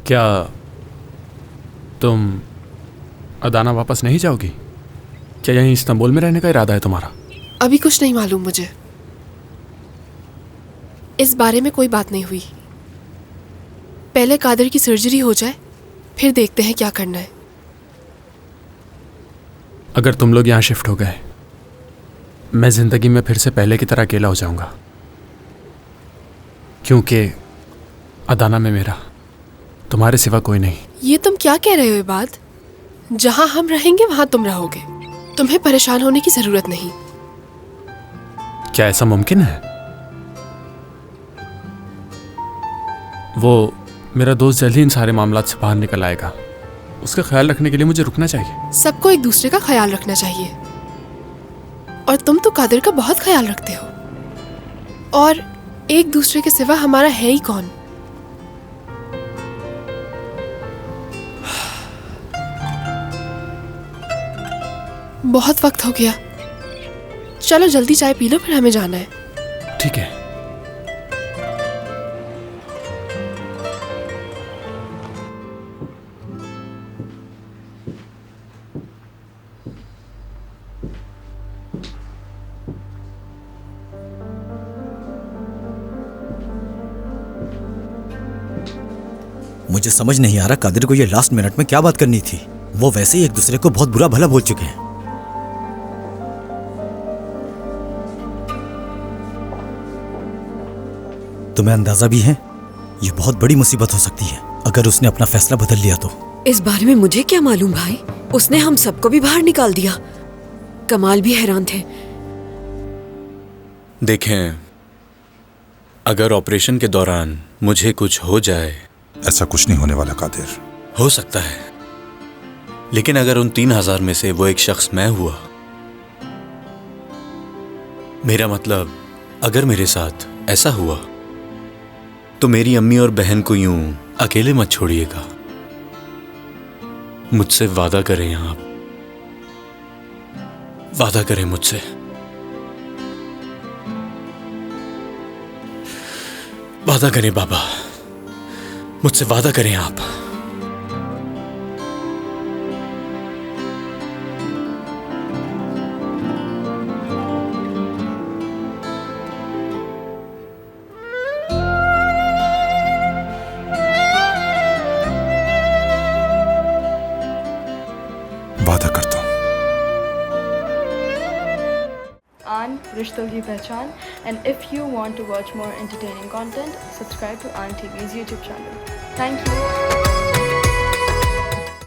क्या तुम अदाना वापस नहीं जाओगी? क्या यहीं इस्तांबुल में रहने का इरादा है तुम्हारा? अभी कुछ नहीं मालूम मुझे, इस बारे में कोई बात नहीं हुई। पहले कादर की सर्जरी हो जाए, फिर देखते हैं क्या करना है। अगर तुम लोग यहाँ शिफ्ट हो गए, मैं जिंदगी में फिर से पहले की तरह अकेला हो जाऊंगा, क्योंकि अदाना में मेरा तुम्हारे सिवा कोई नहीं। ये तुम क्या कह रहे हो ये बात? जहां हम रहेंगे वहां तुम रहोगे, तुम्हें परेशान होने की जरूरत नहीं। क्या ऐसा मुमकिन है? वो मेरा दोस्त जल्द ही इन सारे मामलात से बाहर निकल आएगा, उसका ख्याल रखने के लिए मुझे रुकना चाहिए। सबको एक दूसरे का ख्याल रखना चाहिए, और तुम तो कादिर का बहुत ख्याल रखते हो, और एक दूसरे के सिवा हमारा है ही कौन। बहुत वक्त हो गया, चलो जल्दी चाय पी लो, फिर हमें जाना है। ठीक है। मुझे समझ नहीं आ रहा कादिर को ये लास्ट मिनट में क्या बात करनी थी। वो वैसे ही एक दूसरे को बहुत बुरा भला बोल चुके हैं। तुम्हें अंदाजा भी है ये बहुत बड़ी मुसीबत हो सकती है अगर उसने अपना फैसला बदल लिया तो। इस बारे में मुझे क्या मालूम भाई, उसने हम सबको भी बाहर निकाल दिया। कमाल भी हैरान थे। देखें, अगर ऑपरेशन के दौरान मुझे कुछ हो जाए। ऐसा कुछ नहीं होने वाला कादिर। हो सकता है, लेकिन अगर उन 3000 में से वो एक शख्स मैं हुआ, मेरा मतलब अगर मेरे साथ ऐसा हुआ तो मेरी अम्मी और बहन को यूं अकेले मत छोड़िएगा। मुझसे वादा करें आप, वादा करें मुझसे। वादा करें बाबा, मुझसे वादा करें आप। वादा करता हूं। Aan रिश्तों की पहचान, and if you want to watch more entertaining content, subscribe to Aan TV's YouTube channel. Thank you.